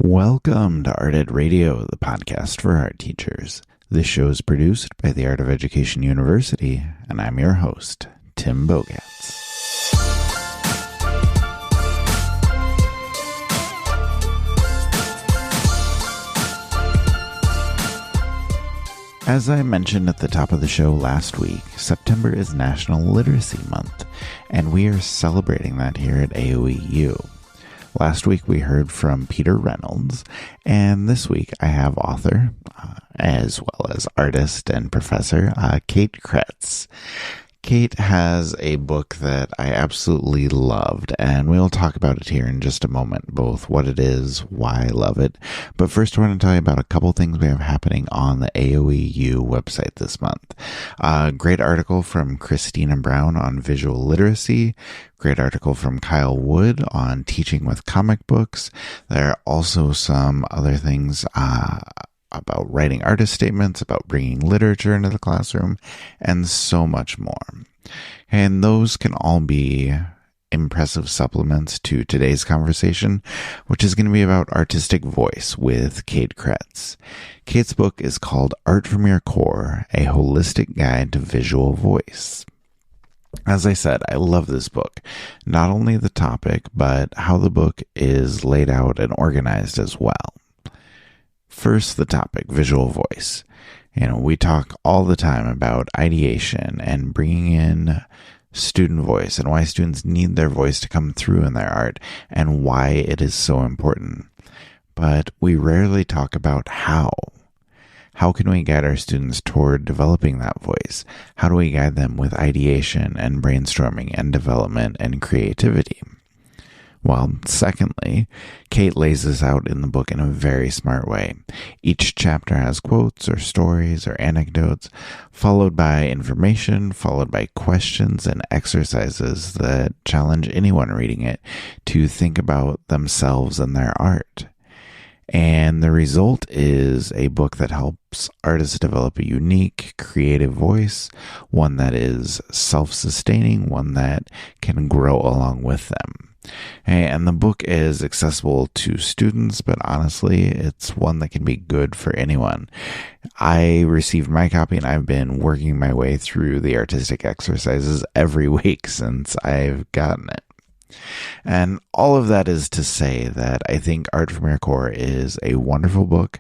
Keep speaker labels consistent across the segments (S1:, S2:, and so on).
S1: Welcome to Art Ed Radio, the podcast for art teachers. This show is produced by the Art of Education University, and I'm your host, Tim Bogatz. As I mentioned at the top of the show last week, September is National Literacy Month, and we are celebrating that here at AOEU. Last week we heard from Peter Reynolds, and this week I have author, as well as artist and professor, Kate Kretz. Kate has a book that I absolutely loved, and we'll talk about it here in just a moment, both what it is, why I love it. But first I want to tell you about a couple things we have happening on the AOEU website this month. A great article from Christina Brown on visual literacy, great article from Kyle Wood on teaching with comic books. There are also some other things about writing artist statements, about bringing literature into the classroom, and so much more. And those can all be impressive supplements to today's conversation, which is going to be about artistic voice with Kate Kretz. Kate's book is called Art from Your Core, a holistic guide to visual voice. As I said, I love this book. Not only the topic, but how the book is laid out and organized as well. First, the topic, visual voice. We talk all the time about ideation and bringing in student voice and why students need their voice to come through in their art and why it is so important. But we rarely talk about how. How can we guide our students toward developing that voice? How do we guide them with ideation and brainstorming and development and creativity? Well, secondly, Kate lays this out in the book in a very smart way. Each chapter has quotes or stories or anecdotes, followed by information, followed by questions and exercises that challenge anyone reading it to think about themselves and their art. And the result is a book that helps artists develop a unique, creative voice, one that is self-sustaining, one that can grow along with them. And the book is accessible to students, but honestly, it's one that can be good for anyone. I received my copy and I've been working my way through the artistic exercises every week since I've gotten it. And all of that is to say that I think Art from Your Core is a wonderful book,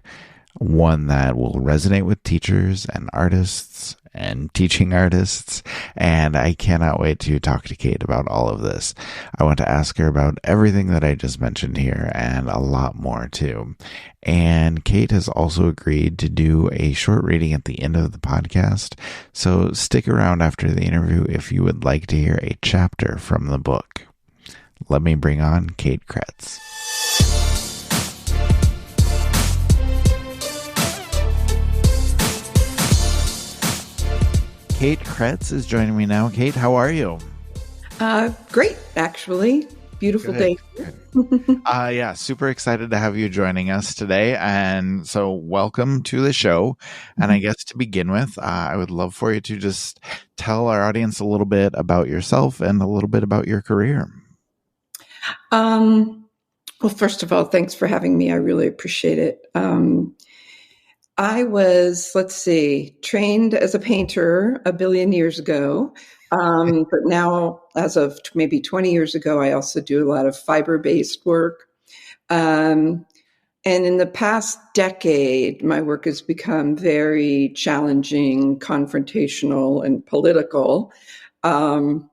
S1: one that will resonate with teachers and artists and teaching artists, and I cannot wait to talk to Kate about all of this. I want to ask her about everything that I just mentioned here and a lot more too. And Kate has also agreed to do a short reading at the end of the podcast, so stick around after the interview if you would like to hear a chapter from the book. Let me bring on Kate Kretz. Kate Kretz is joining me now. Kate, how are you?
S2: Great, actually. Beautiful day.
S1: Yeah, super excited to have you joining us today. And so welcome to the show. And I guess to begin with, I would love for you to just tell our audience a little bit about yourself and a little bit about your career.
S2: Well, first of all, thanks for having me. I really appreciate it. I was, trained as a painter a billion years ago. But now, as of maybe 20 years ago, I also do a lot of fiber-based work. And in the past decade, my work has become very challenging, confrontational, and political. I'm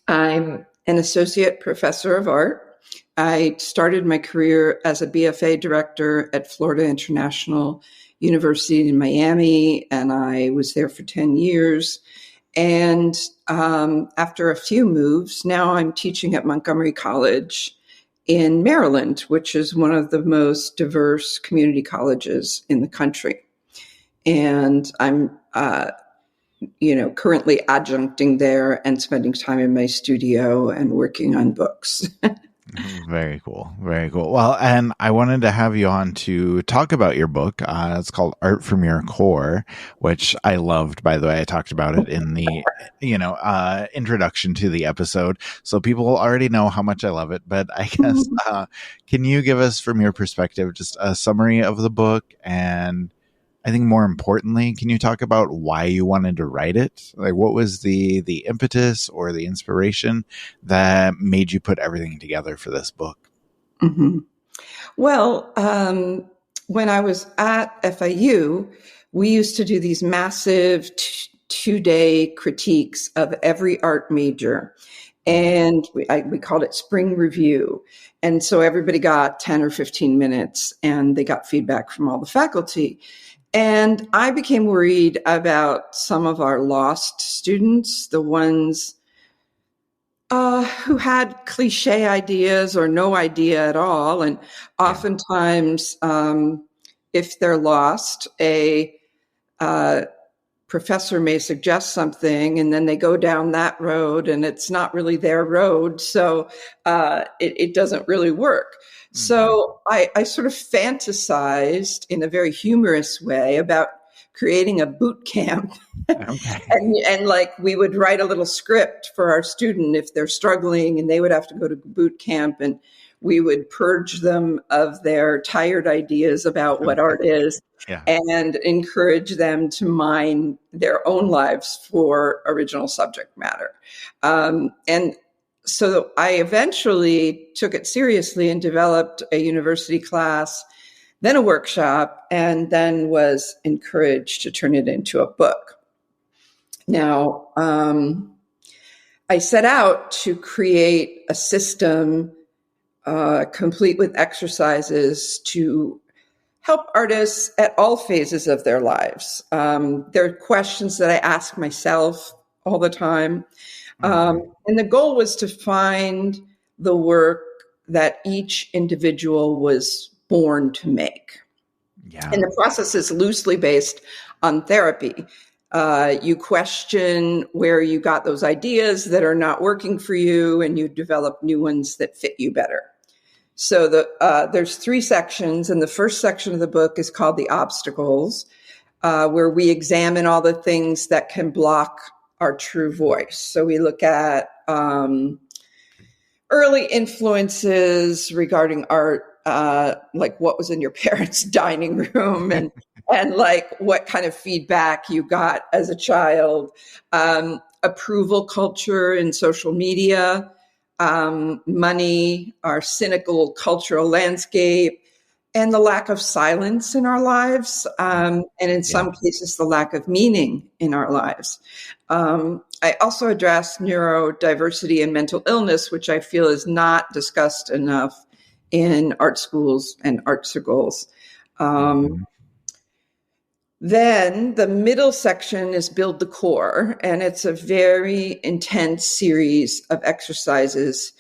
S2: an associate professor of art. I started my career as a BFA director at Florida International University in Miami, and I was there for 10 years. And after a few moves, now I'm teaching at Montgomery College in Maryland, which is one of the most diverse community colleges in the country. And I'm, currently adjuncting there and spending time in my studio and working on books.
S1: Very cool. Very cool. Well, and I wanted to have you on to talk about your book. It's called Art from Your Core, which I loved, by the way. I talked about it in the, introduction to the episode. So people already know how much I love it. But I guess, can you give us, from your perspective, just a summary of the book? And I think more importantly, can you talk about why you wanted to write it? Like, what was the impetus or the inspiration that made you put everything together for this book?
S2: Mm-hmm. Well, when I was at FIU, we used to do these massive 2-day critiques of every art major. And we called it spring review. And so everybody got 10 or 15 minutes and they got feedback from all the faculty. And I became worried about some of our lost students, the ones who had cliche ideas or no idea at all. And oftentimes, if they're lost, a professor may suggest something and then they go down that road and it's not really their road. So it doesn't really work. Mm-hmm. So I sort of fantasized in a very humorous way about creating a boot camp. Okay. and like we would write a little script for our student if they're struggling and they would have to go to boot camp, and we would purge them of their tired ideas about what art is and encourage them to mine their own lives for original subject matter. And so I eventually took it seriously and developed a university class, then a workshop, and then was encouraged to turn it into a book. Now, I set out to create a system complete with exercises to help artists at all phases of their lives. There are questions that I ask myself all the time. And the goal was to find the work that each individual was born to make. Yeah. And the process is loosely based on therapy. You question where you got those ideas that are not working for you, and you develop new ones that fit you better. So there's 3 sections, and the first section of the book is called The Obstacles, where we examine all the things that can block our true voice. So we look at early influences regarding art, like what was in your parents' dining room, and like what kind of feedback you got as a child, approval culture in social media, money, our cynical cultural landscape, and the lack of silence in our lives, and in some cases, the lack of meaning in our lives. I also address neurodiversity and mental illness, which I feel is not discussed enough in art schools and art circles. Then the middle section is Build the Core, and it's a very intense series of exercises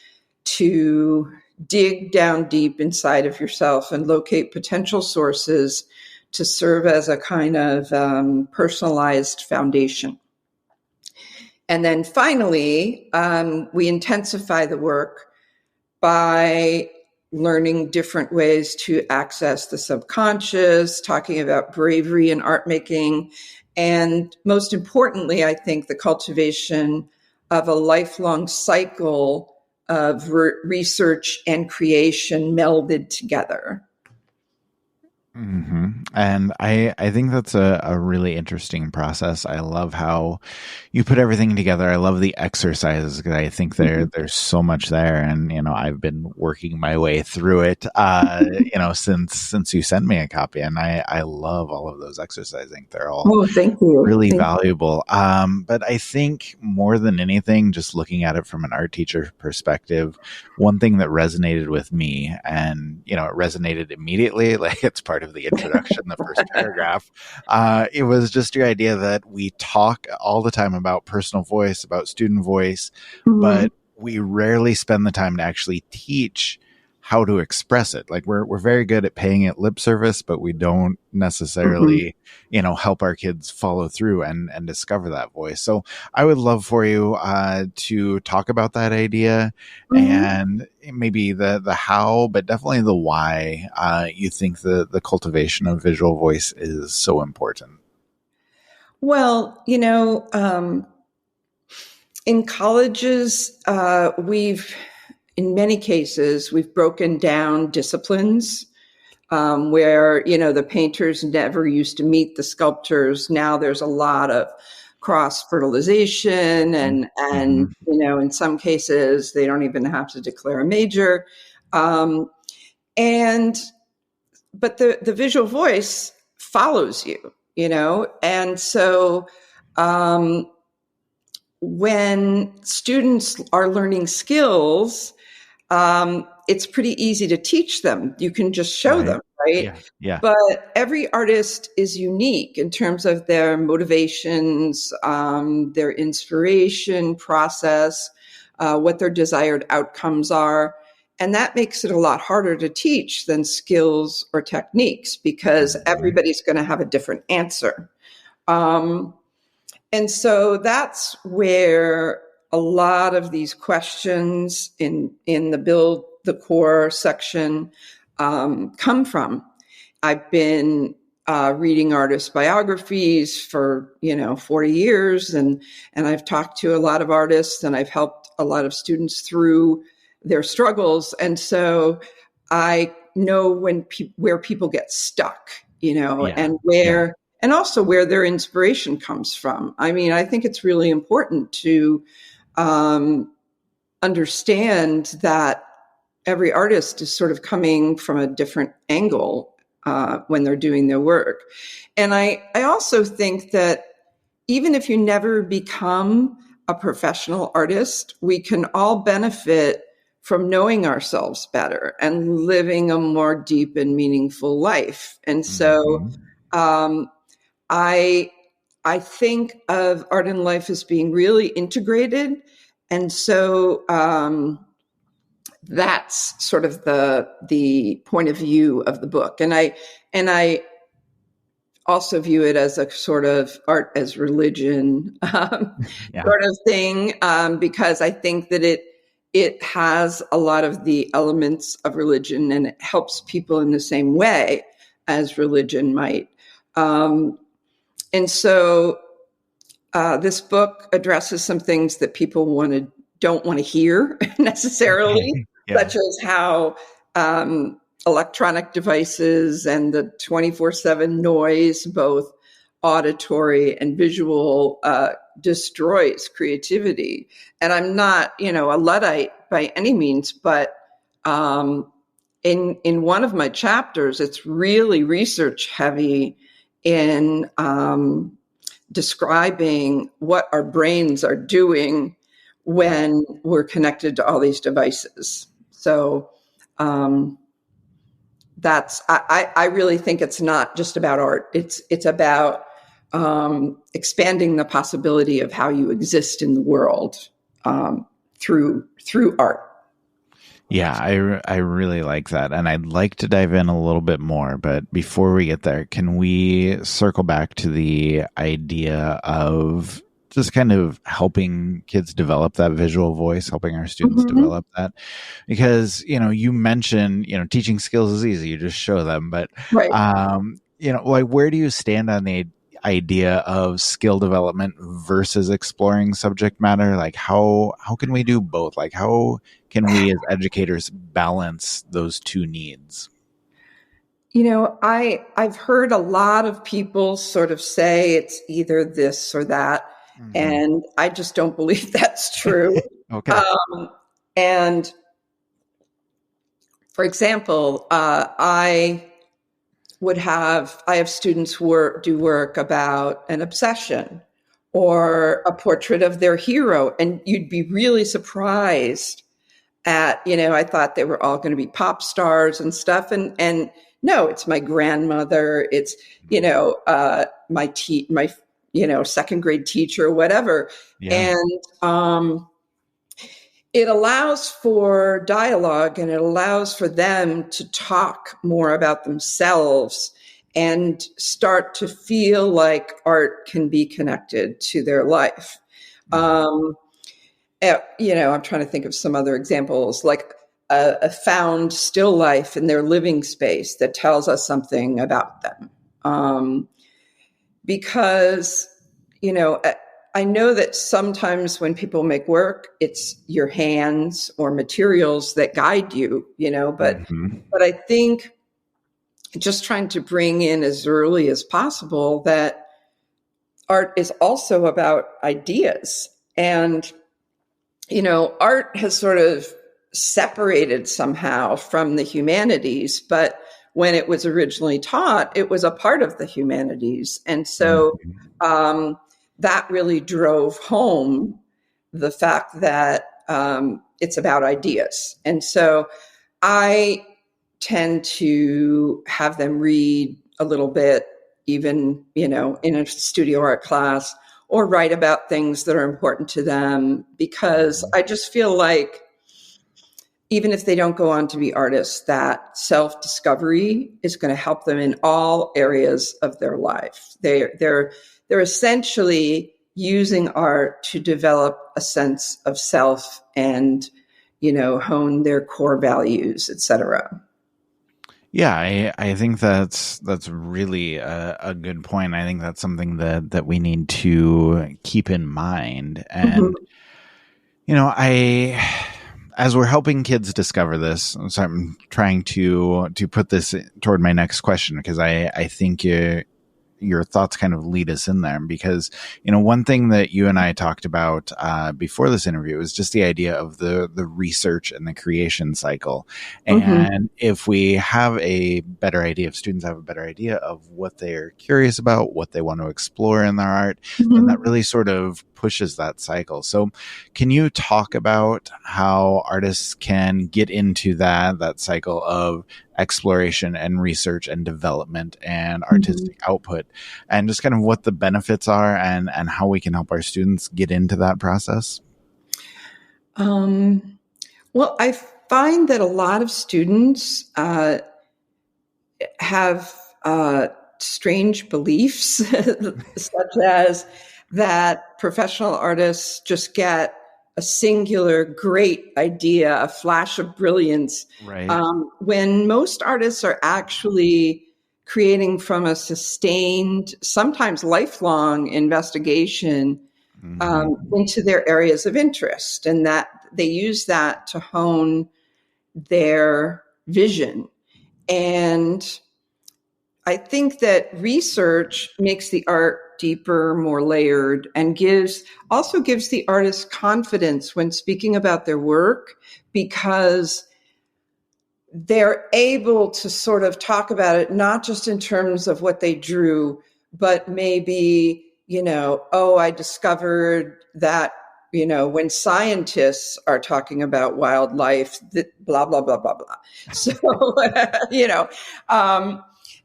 S2: to dig down deep inside of yourself and locate potential sources to serve as a kind of personalized foundation. And then finally, we intensify the work by learning different ways to access the subconscious, talking about bravery in art making, and most importantly, I think the cultivation of a lifelong cycle of research and creation melded together.
S1: Mm-hmm. And I think that's a really interesting process. I love how you put everything together. I love the exercises because I think there's so much there. And, I've been working my way through it, since you sent me a copy, and I love all of those exercises. I think they're all
S2: thank you.
S1: Really valuable. But I think more than anything, just looking at it from an art teacher perspective, one thing that resonated with me, and, it resonated immediately, like it's part of the introduction, the first paragraph, it was just your idea that we talk all the time about personal voice, about student voice, but we rarely spend the time to actually teach how to express it. Like we're very good at paying it lip service, but we don't
S2: Mhm.
S1: necessarily, help our kids follow through and discover that voice. So I would love for you to talk about that idea
S2: Mhm.
S1: and maybe the how, but definitely the why you think the cultivation of visual voice is so important.
S2: Well, in colleges, in many cases, we've broken down disciplines where, the painters never used to meet the sculptors. Now there's a lot of cross fertilization and,
S1: Mm-hmm.
S2: in some cases, they don't even have to declare a major. Um, and, but the visual voice follows you, and so, um, when students are learning skills, it's pretty easy to teach them. You can just show
S1: Right.
S2: them, right?
S1: Yeah. Yeah.
S2: But every artist is unique in terms of their motivations, their inspiration process, what their desired outcomes are. And that makes it a lot harder to teach than skills or techniques because
S1: Mm-hmm.
S2: everybody's going to have a different answer. Um, and so that's where a lot of these questions in the build the core section come from. I've been reading artist biographies for 40 years, and I've talked to a lot of artists, and I've helped a lot of students through their struggles, and so I know where people get stuck,
S1: Yeah.
S2: and
S1: Yeah.
S2: also where their inspiration comes from. I mean, I think it's really important to um, understand that every artist is sort of coming from a different angle when they're doing their work. And I also think that even if you never become a professional artist, we can all benefit from knowing ourselves better and living a more deep and meaningful life. And so
S1: Mm-hmm.
S2: um, I I think of art and life as being really integrated. And so that's sort of the point of view of the book. And I also view it as a sort of art as religion
S1: Yeah.
S2: sort of thing, because I think that it has a lot of the elements of religion and it helps people in the same way as religion might. Um, and so this book addresses some things that people don't want to hear necessarily,
S1: Okay. Yeah.
S2: such as how electronic devices and the 24/7 noise, both auditory and visual, destroys creativity. And I'm not, a Luddite by any means, but um, in one of my chapters, it's really research heavy in describing what our brains are doing when we're connected to all these devices. So um, that's I really think it's not just about art. It's about expanding the possibility of how you exist in the world through art.
S1: Yeah, I really like that. And I'd like to dive in a little bit more. But before we get there, can we circle back to the idea of just kind of helping kids develop that visual voice, helping our students
S2: Mm-hmm.
S1: develop that? Because, you mentioned, teaching skills is easy. You just show them. But,
S2: Right.
S1: like, where do you stand on the idea of skill development versus exploring subject matter? Like how can we do both? Like how can we as educators balance those two needs?
S2: I've heard a lot of people sort of say it's either this or that,
S1: Mm-hmm.
S2: and I just don't believe that's true.
S1: Okay.
S2: Um, and for example, I have students do work about an obsession or a portrait of their hero, and you'd be really surprised at, I thought they were all going to be pop stars and stuff. And no, it's my grandmother. It's, my second grade teacher, whatever.
S1: Yeah.
S2: And it allows for dialogue, and it allows for them to talk more about themselves and start to feel like art can be connected to their life. Um, I'm trying to think of some other examples, like a found still life in their living space that tells us something about them. Because, you know, I know that sometimes when people make work, it's your hands or materials that guide you, but I think just trying to bring in as early as possible that art is also about ideas. And, art has sort of separated somehow from the humanities, but when it was originally taught, it was a part of the humanities. And so that really drove home the fact that it's about ideas. And so I tend to have them read a little bit, even, in a studio art class, or write about things that are important to them, because I just feel like even if they don't go on to be artists, that self-discovery is going to help them in all areas of their life. They're essentially using art to develop a sense of self and, hone their core values, etc.
S1: Yeah, I think that's really a good point. I think that's something that we need to keep in mind. And as we're helping kids discover this, so I'm trying to put this toward my next question, because I think your thoughts kind of lead us in there, because one thing that you and I talked about before this interview is just the idea of the research and the creation cycle. And if we have a better idea, if students have a better idea of what they're curious about, what they want to explore in their art, then that really sort of pushes that cycle. So can you talk about how artists can get into that cycle of exploration and research and development and artistic output, and just kind of what the benefits are and how we can help our students get into that process?
S2: Well, I find that a lot of students have strange beliefs, such as that professional artists just get a singular great idea, a flash of brilliance,
S1: right?
S2: When most artists are actually creating from a sustained, sometimes lifelong investigation into their areas of interest, and that they use that to hone their vision. And I think that research makes the art deeper, more layered, and also gives the artist confidence when speaking about their work, because they're able to sort of talk about it, not just in terms of what they drew, but maybe, I discovered that, when scientists are talking about wildlife, blah, blah, blah, blah, blah. So,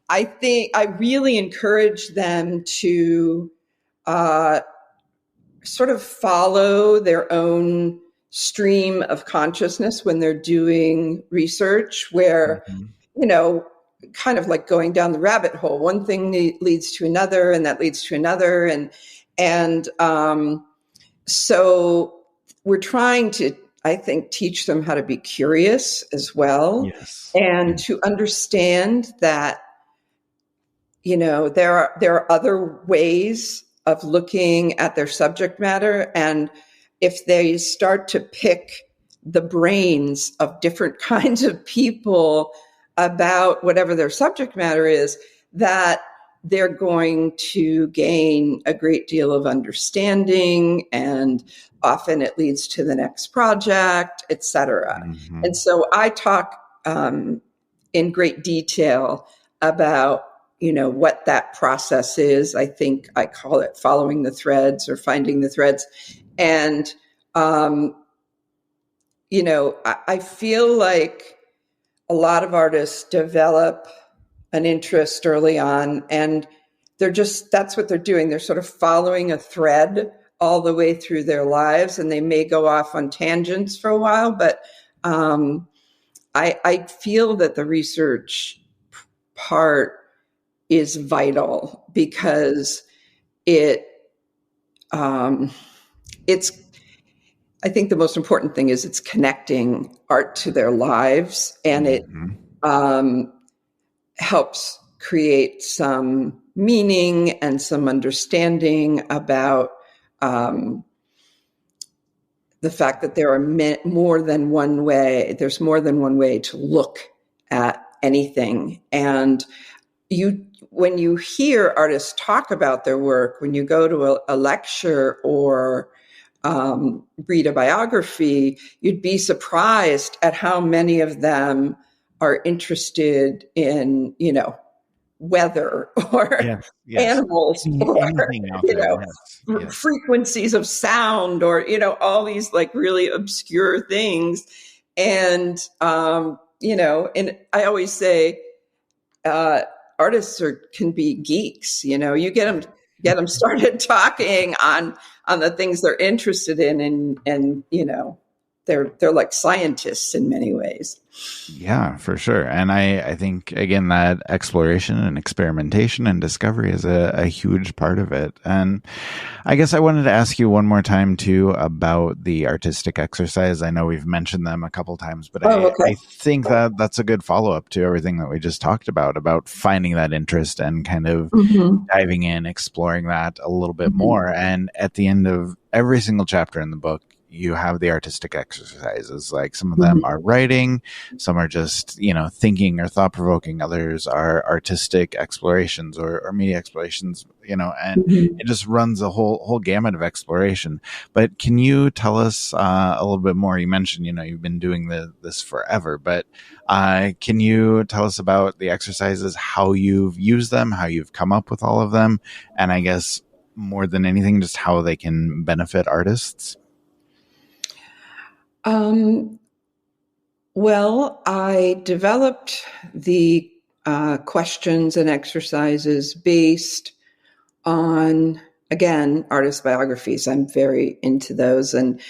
S2: I think I really encourage them to sort of follow their own stream of consciousness when they're doing research, where, kind of like going down the rabbit hole. One thing leads to another, and that leads to another. And so we're trying to, I think, teach them how to be curious as well.
S1: Yes.
S2: And to understand that, there are other ways of looking at their subject matter. And if they start to pick the brains of different kinds of people about whatever their subject matter is, that they're going to gain a great deal of understanding, and often it leads to the next project, etc. And so I talk in great detail about what that process is. I think I call it following the threads or finding the threads. And, I feel like a lot of artists develop an interest early on, and that's what they're doing. They're sort of following a thread all the way through their lives, and they may go off on tangents for a while, but I feel that the research part is vital because it's, I think the most important thing is it's connecting art to their lives, and it helps create some meaning and some understanding about the fact that there are more than one way. There's more than one way to look at anything. And when you hear artists talk about their work, when you go to a lecture or read a biography, you'd be surprised at how many of them are interested in, weather or animals or,
S1: anything out there. Yes.
S2: frequencies of sound or, all these like really obscure things. And, and I always say, artists can be geeks. You get them started talking on the things they're interested in, and they're like scientists in many ways.
S1: Yeah, for sure. And I think, again, that exploration and experimentation and discovery is a huge part of it. And I guess I wanted to ask you one more time, too, about the artistic exercise. I know we've mentioned them a couple times, but I think that's a good follow-up to everything that we just talked about finding that interest and kind of diving in, exploring that a little bit more. And at the end of every single chapter in the book, you have the artistic exercises. Like some of them are writing, some are just, thinking or thought provoking. Others are artistic explorations or media explorations, and it just runs a whole gamut of exploration. But can you tell us a little bit more? You mentioned, you've been doing this forever, but can you tell us about the exercises, how you've used them, how you've come up with all of them, and I guess more than anything, just how they can benefit artists?
S2: Well, I developed the questions and exercises based on, again, artist biographies. I'm very into those, and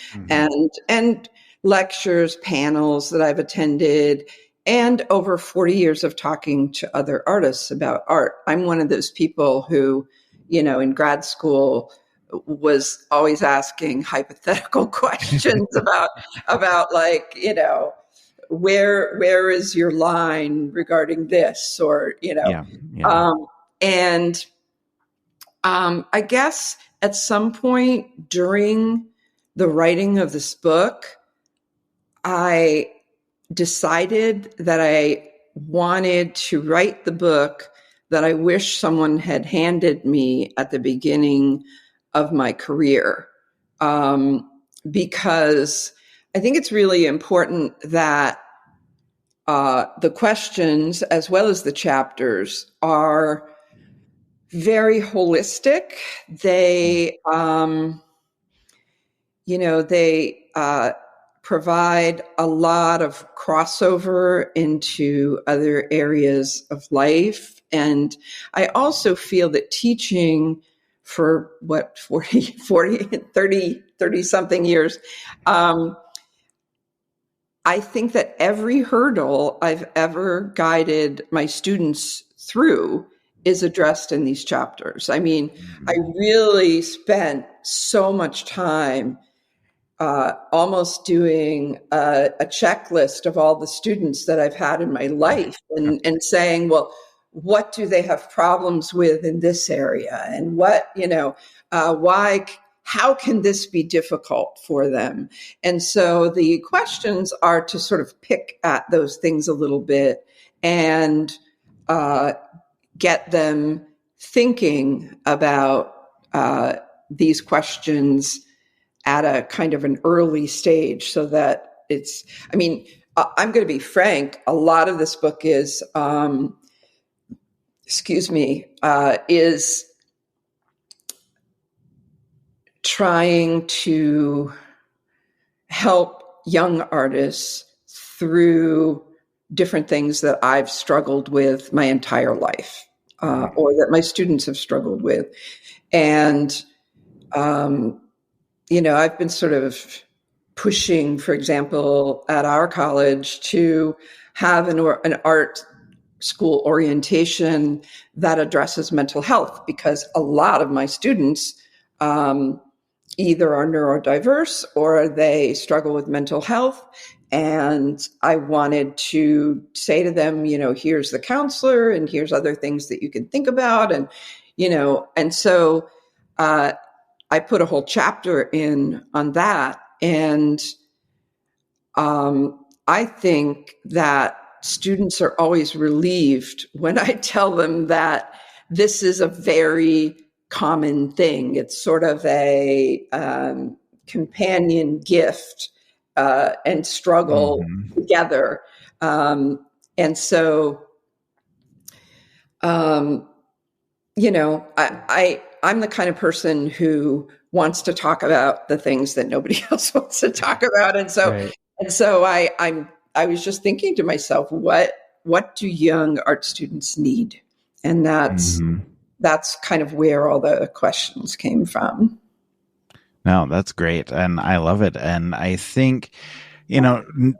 S2: lectures, panels that I've attended, and over 40 years of talking to other artists about art. I'm one of those people who, in grad school was always asking hypothetical questions about like, where is your line regarding this, or, and I guess at some point during the writing of this book, I decided that I wanted to write the book that I wish someone had handed me at the beginning of my career, because I think it's really important that the questions as well as the chapters are very holistic. They, they provide a lot of crossover into other areas of life. And I also feel that teaching for 30 something years, I think that every hurdle I've ever guided my students through is addressed in these chapters. I mean, I really spent so much time almost doing a checklist of all the students that I've had in my life, and saying, well, what do they have problems with in this area? And what, why, how can this be difficult for them? And so the questions are to sort of pick at those things a little bit and get them thinking about these questions at a kind of an early stage, so that it's, I mean, I'm going to be frank, a lot of this book is, is trying to help young artists through different things that I've struggled with my entire life, or that my students have struggled with. And I've been sort of pushing, for example, at our college to have an art school orientation that addresses mental health, because a lot of my students either are neurodiverse or they struggle with mental health. And I wanted to say to them, here's the counselor and here's other things that you can think about. And so I put a whole chapter in on that. And I think that students are always relieved when I tell them that this is a very common thing. It's sort of a companion gift and struggle together. And so, I'm the kind of person who wants to talk about the things that nobody else wants to talk about. And so,
S1: Right.
S2: I was just thinking to myself, what do young art students need? And that's kind of where all the questions came from.
S1: No, that's great. And I love it. And I think,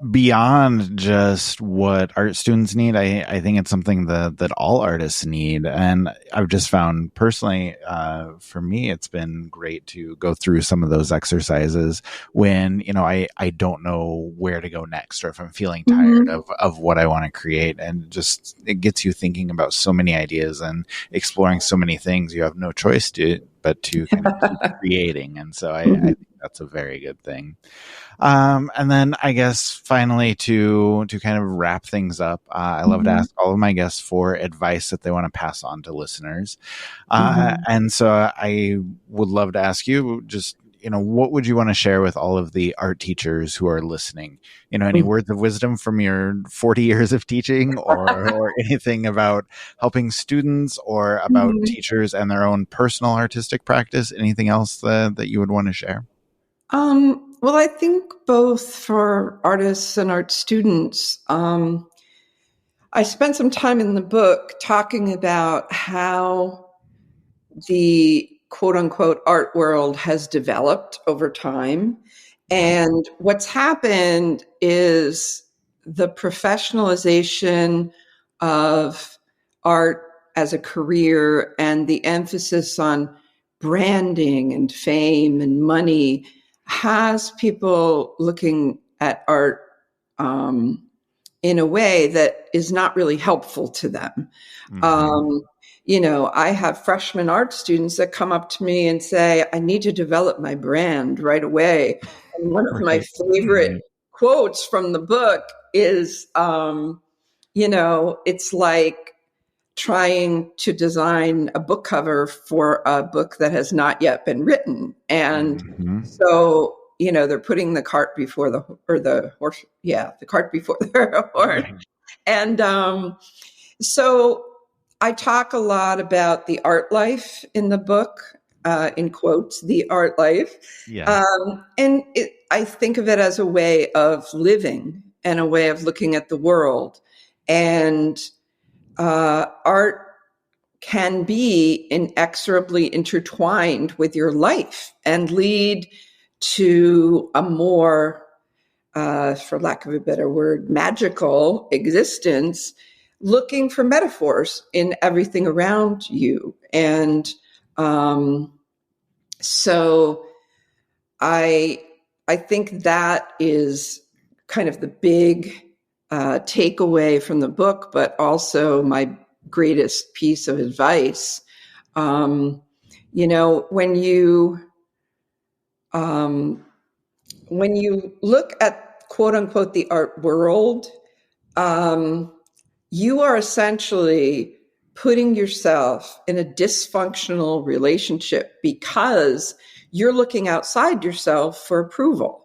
S1: beyond just what art students need, I think it's something that all artists need. And I've just found personally, for me, it's been great to go through some of those exercises when, I don't know where to go next, or if I'm feeling tired of what I want to create. And just, it gets you thinking about so many ideas and exploring so many things. You have no choice but to kind of keep creating. And so I think that's a very good thing. And then I guess finally to kind of wrap things up, I love to ask all of my guests for advice that they want to pass on to listeners. And so I would love to ask you just, what would you want to share with all of the art teachers who are listening? Any words of wisdom from your 40 years of teaching, or anything about helping students, or about teachers and their own personal artistic practice? Anything else that you would want to share?
S2: Well, I think both for artists and art students, I spent some time in the book talking about how the quote unquote art world has developed over time. And what's happened is the professionalization of art as a career and the emphasis on branding and fame and money has people looking at art in a way that is not really helpful to them. I have freshman art students that come up to me and say, I need to develop my brand right away. And one of my favorite quotes from the book is, it's like trying to design a book cover for a book that has not yet been written. And so, they're putting the cart before the horse. Yeah, the cart before the horse. And so I talk a lot about the art life in the book, in quotes, the art life.
S1: Yeah.
S2: And I think of it as a way of living and a way of looking at the world. And art can be inexorably intertwined with your life and lead to a more, for lack of a better word, magical existence, looking for metaphors in everything around you. And so I think that is kind of the big takeaway from the book, but also my greatest piece of advice. When you look at quote unquote the art world, you are essentially putting yourself in a dysfunctional relationship because you're looking outside yourself for approval.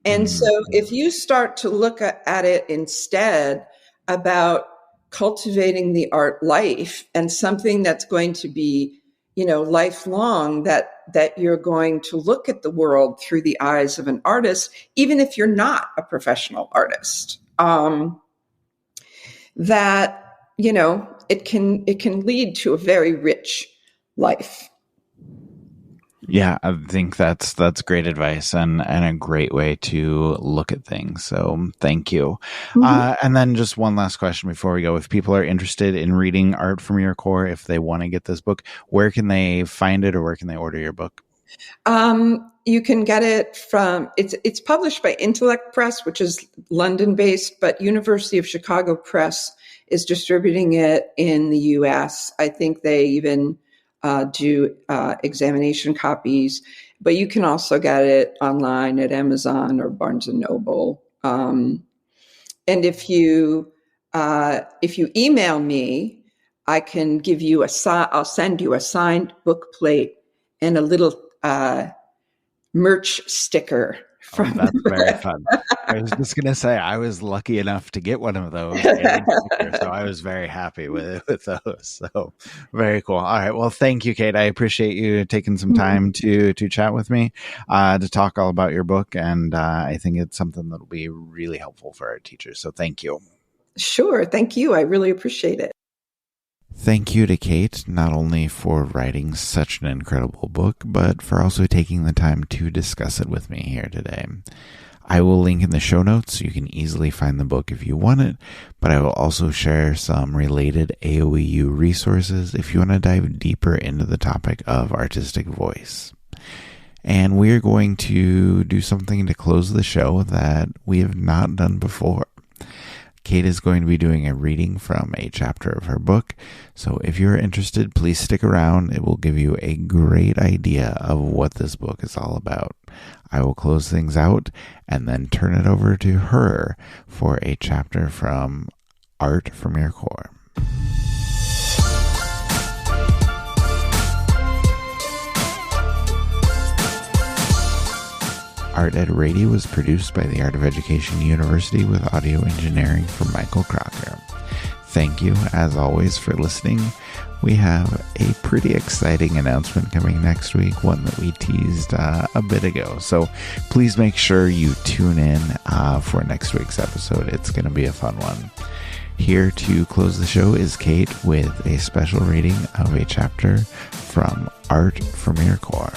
S2: And so if you start to look at it instead about cultivating the art life and something that's going to be, lifelong, that you're going to look at the world through the eyes of an artist, even if you're not a professional artist, that, it can lead to a very rich life.
S1: Yeah, I think that's great advice and a great way to look at things. So thank you.
S2: Mhm.
S1: And then just one last question before we go. If people are interested in reading Art from Your Core, if they want to get this book, where can they find it or where can they order your book?
S2: You can get it from it's published by Intellect Press, which is London based, but University of Chicago Press is distributing it in the U.S. I think they even do examination copies, but you can also get it online at Amazon or Barnes and Noble. And if you email me, I can give you I'll send you a signed book plate and a little merch sticker
S1: Oh,
S2: from
S1: that's very
S2: the
S1: fun. I was just gonna say I was lucky enough to get one of those and a sticker, so I was very happy with those. So very cool. All right, well, thank you, Kate. I appreciate you taking some time to chat with me, to talk all about your book, and I think it's something that'll be really helpful for our teachers. So thank you.
S2: Sure. Thank you. I really appreciate it.
S1: Thank you to Kate, not only for writing such an incredible book, but for also taking the time to discuss it with me here today. I will link in the show notes so you can easily find the book if you want it, but I will also share some related AOEU resources if you want to dive deeper into the topic of artistic voice. And we are going to do something to close the show that we have not done before. Kate is going to be doing a reading from a chapter of her book, so if you're interested, please stick around. It will give you a great idea of what this book is all about. I will close things out and then turn it over to her for a chapter from Art from Your Core. Art Ed Radio was produced by the Art of Education University with audio engineering from Michael Crocker. Thank you, as always, for listening. We have a pretty exciting announcement coming next week, one that we teased a bit ago. So please make sure you tune in for next week's episode. It's going to be a fun one. Here to close the show is Kate with a special reading of a chapter from Art from Your Core.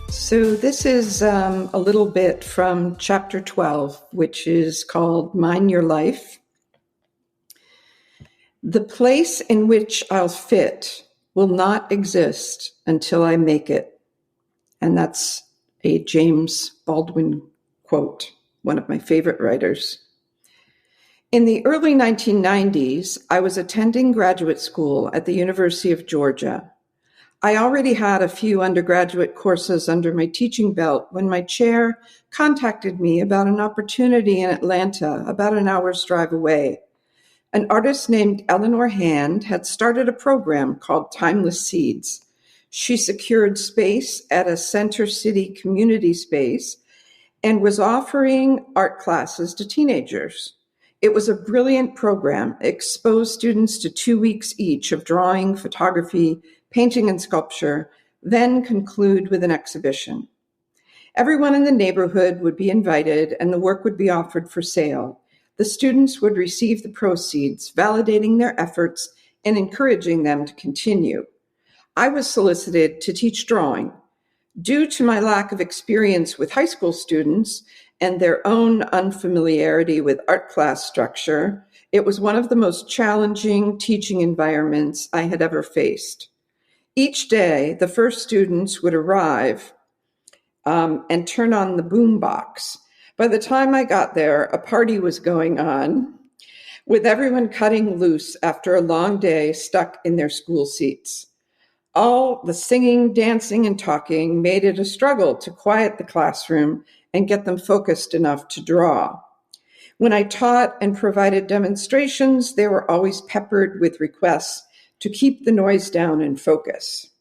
S2: So this is a little bit from chapter 12, which is called Mine Your Life. The place in which I'll fit will not exist until I make it. And that's a James Baldwin quote, one of my favorite writers. In the early 1990s, I was attending graduate school at the University of Georgia. I already had a few undergraduate courses under my teaching belt when my chair contacted me about an opportunity in Atlanta, about an hour's drive away. An artist named Eleanor Hand had started a program called Timeless Seeds. She secured space at a Center City community space and was offering art classes to teenagers. It was a brilliant program, exposed students to 2 weeks each of drawing, photography, painting, and sculpture, then conclude with an exhibition. Everyone in the neighborhood would be invited and the work would be offered for sale. The students would receive the proceeds, validating their efforts and encouraging them to continue. I was solicited to teach drawing. Due to my lack of experience with high school students and their own unfamiliarity with art class structure, it was one of the most challenging teaching environments I had ever faced. Each day, the first students would arrive and turn on the boombox. By the time I got there, a party was going on, with everyone cutting loose after a long day stuck in their school seats. All the singing, dancing, and talking made it a struggle to quiet the classroom and get them focused enough to draw. When I taught and provided demonstrations, they were always peppered with requests to keep the noise down and focus.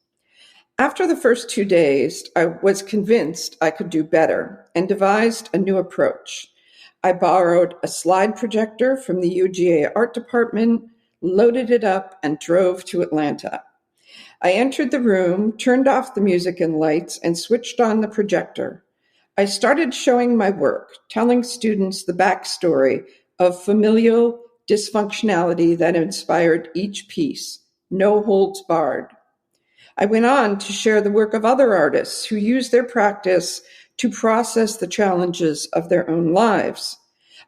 S2: After the first 2 days, I was convinced I could do better and devised a new approach. I borrowed a slide projector from the UGA art department, loaded it up, and drove to Atlanta. I entered the room, turned off the music and lights, and switched on the projector. I started showing my work, telling students the backstory of familial dysfunctionality that inspired each piece. no holds barred. I went on to share the work of other artists who use their practice to process the challenges of their own lives.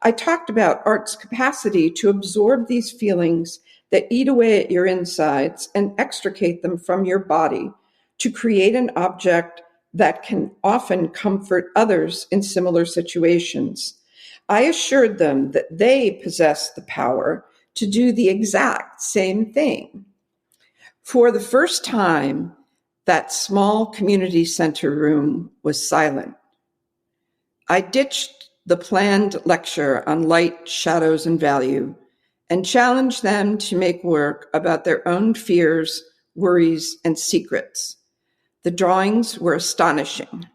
S2: I talked about art's capacity to absorb these feelings that eat away at your insides and extricate them from your body to create an object that can often comfort others in similar situations. I assured them that they possess the power to do the exact same thing. For the first time, that small community center room was silent. I ditched the planned lecture on light, shadows, and value and challenged them to make work about their own fears, worries, and secrets. The drawings were astonishing.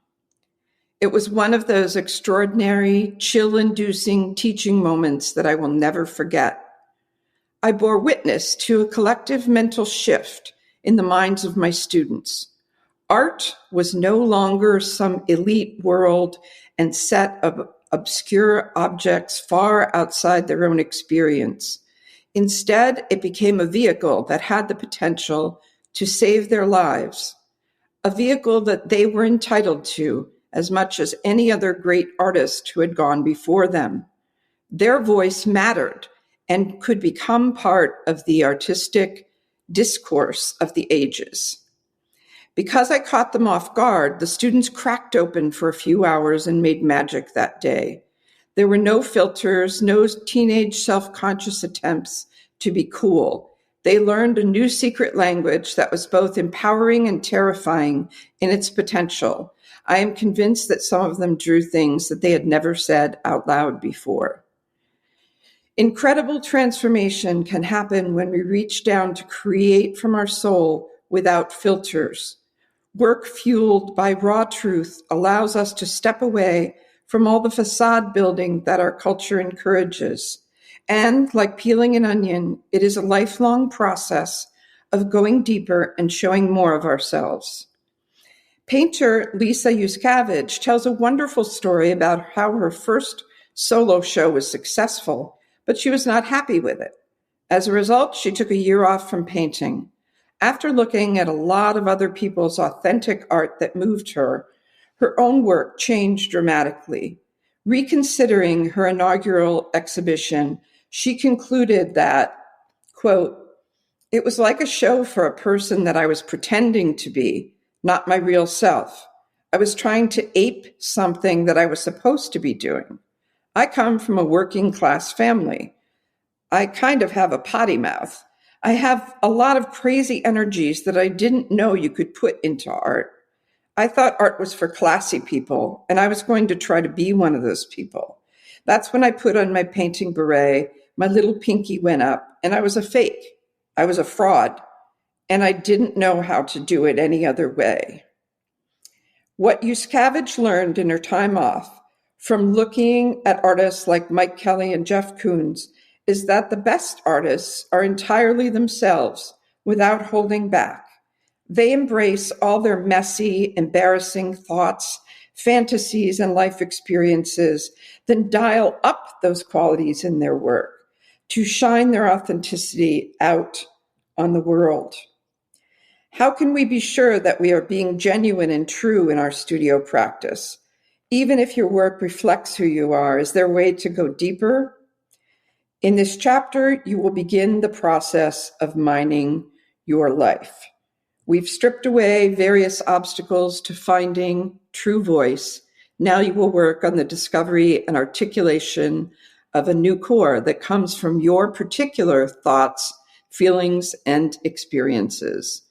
S2: It was one of those extraordinary, chill-inducing teaching moments that I will never forget. I bore witness to a collective mental shift in the minds of my students. Art was no longer some elite world and set of obscure objects far outside their own experience. Instead, it became a vehicle that had the potential to save their lives, a vehicle that they were entitled to as much as any other great artist who had gone before them. Their voice mattered and could become part of the artistic discourse of the ages. Because I caught them off guard, the students cracked open for a few hours and made magic that day. There were no filters, no teenage self-conscious attempts to be cool. They learned a new secret language that was both empowering and terrifying in its potential. I am convinced that some of them drew things that they had never said out loud before. Incredible transformation can happen when we reach down to create from our soul without filters. Work fueled by raw truth allows us to step away from all the facade building that our culture encourages. And like peeling an onion, it is a lifelong process of going deeper and showing more of ourselves. Painter Lisa Yuskavage tells a wonderful story about how her first solo show was successful, but she was not happy with it. As a result, she took a year off from painting. After looking at a lot of other people's authentic art that moved her, her own work changed dramatically. Reconsidering her inaugural exhibition, she concluded that, quote, "It was like a show for a person that I was pretending to be, not my real self. I was trying to ape something that I was supposed to be doing. I come from a working class family. I kind of have a potty mouth. I have a lot of crazy energies that I didn't know you could put into art. I thought art was for classy people, and I was going to try to be one of those people. That's when I put on my painting beret, my little pinky went up, and I was a fake. I was a fraud, and I didn't know how to do it any other way." What Yuskavage learned in her time off from looking at artists like Mike Kelly and Jeff Koons is that the best artists are entirely themselves without holding back. They embrace all their messy, embarrassing thoughts, fantasies, and life experiences, then dial up those qualities in their work to shine their authenticity out on the world. How can we be sure that we are being genuine and true in our studio practice? Even if your work reflects who you are, is there a way to go deeper? In this chapter, you will begin the process of mining your life. We've stripped away various obstacles to finding true voice. Now you will work on the discovery and articulation of a new core that comes from your particular thoughts, feelings, and experiences.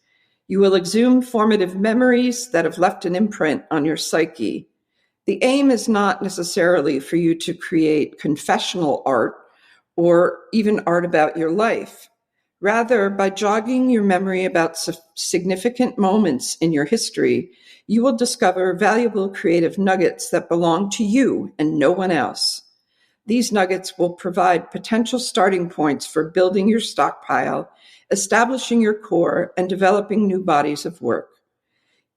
S2: You will exhume formative memories that have left an imprint on your psyche. The aim is not necessarily for you to create confessional art or even art about your life. Rather, by jogging your memory about significant moments in your history, you will discover valuable creative nuggets that belong to you and no one else. These nuggets will provide potential starting points for building your stockpile, establishing your core, and developing new bodies of work.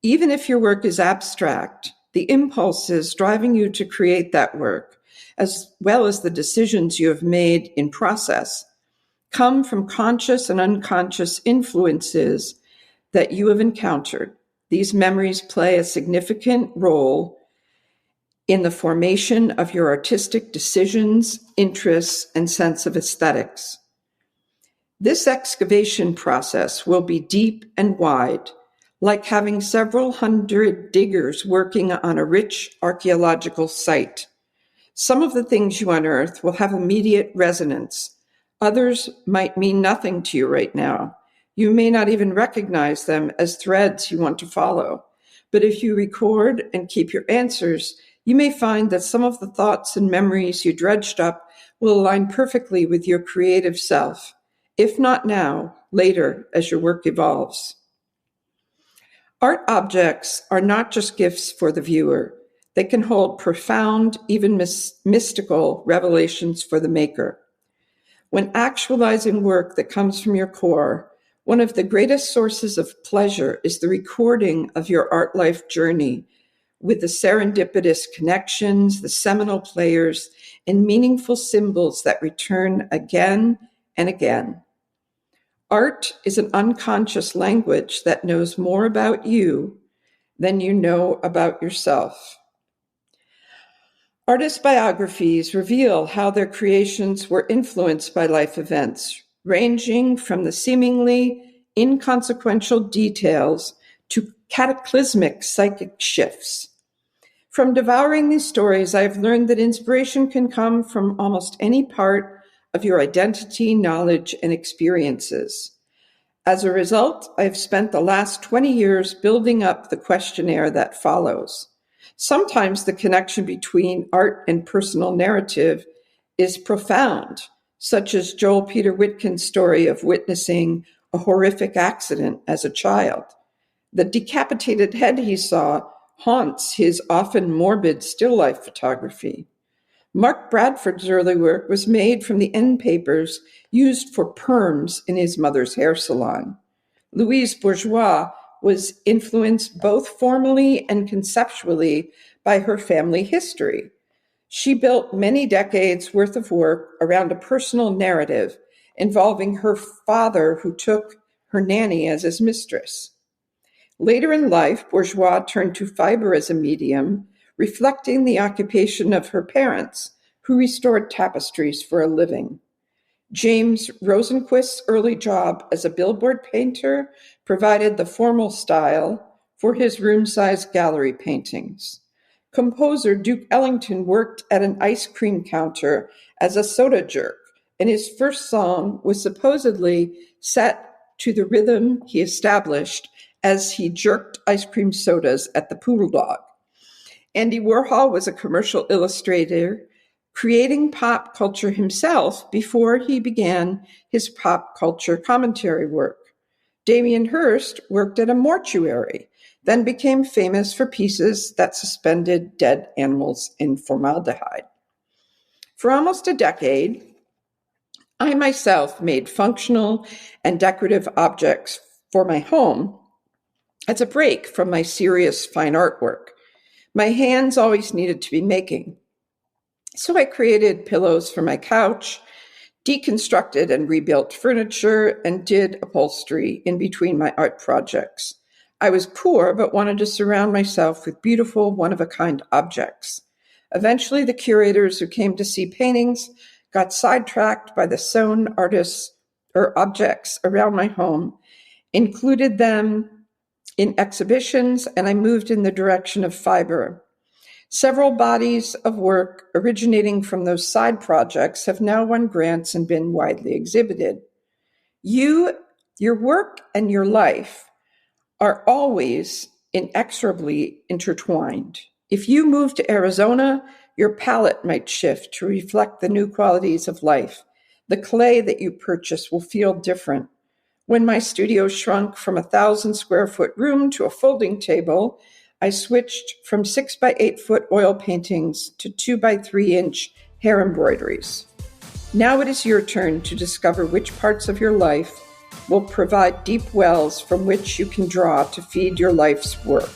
S2: Even if your work is abstract, the impulses driving you to create that work, as well as the decisions you have made in process, come from conscious and unconscious influences that you have encountered. These memories play a significant role in the formation of your artistic decisions, interests, and sense of aesthetics. This excavation process will be deep and wide, like having several hundred diggers working on a rich archaeological site. Some of the things you unearth will have immediate resonance. Others might mean nothing to you right now. You may not even recognize them as threads you want to follow. But if you record and keep your answers, you may find that some of the thoughts and memories you dredged up will align perfectly with your creative self. If not now, later as your work evolves. Art objects are not just gifts for the viewer. They can hold profound, even mystical revelations for the maker. When actualizing work that comes from your core, one of the greatest sources of pleasure is the recording of your art life journey with the serendipitous connections, the seminal players, and meaningful symbols that return again and again. Art is an unconscious language that knows more about you than you know about yourself. Artist biographies reveal how their creations were influenced by life events, ranging from the seemingly inconsequential details to cataclysmic psychic shifts. From devouring these stories, I have learned that inspiration can come from almost any part of your identity, knowledge, and experiences. As a result, I have spent the last 20 years building up the questionnaire that follows. Sometimes the connection between art and personal narrative is profound, such as Joel Peter Whitkin's story of witnessing a horrific accident as a child. The decapitated head he saw haunts his often morbid still life photography. Mark Bradford's early work was made from the end papers used for perms in his mother's hair salon. Louise Bourgeois was influenced both formally and conceptually by her family history. She built many decades worth of work around a personal narrative involving her father who took her nanny as his mistress. Later in life, Bourgeois turned to fiber as a medium, reflecting the occupation of her parents, who restored tapestries for a living. James Rosenquist's early job as a billboard painter provided the formal style for his room-sized gallery paintings. Composer Duke Ellington worked at an ice cream counter as a soda jerk, and his first song was supposedly set to the rhythm he established as he jerked ice cream sodas at the Poodle Dog. Andy Warhol was a commercial illustrator, creating pop culture himself before he began his pop culture commentary work. Damien Hirst worked at a mortuary, then became famous for pieces that suspended dead animals in formaldehyde. For almost a decade, I myself made functional and decorative objects for my home as a break from my serious fine artwork. My hands always needed to be making. So I created pillows for my couch, deconstructed and rebuilt furniture, and did upholstery in between my art projects. I was poor, but wanted to surround myself with beautiful, one-of-a-kind objects. Eventually, the curators who came to see paintings got sidetracked by the sewn artists or objects around my home, included them in exhibitions, and I moved in the direction of fiber. Several bodies of work originating from those side projects have now won grants and been widely exhibited. Your work and your life are always inexorably intertwined. If you move to Arizona, your palette might shift to reflect the new qualities of life. The clay that you purchase will feel different. When my studio shrunk from a 1,000-square-foot room to a folding table, I switched from 6-by-8-foot oil paintings to 2-by-3-inch hair embroideries. Now it is your turn to discover which parts of your life will provide deep wells from which you can draw to feed your life's work.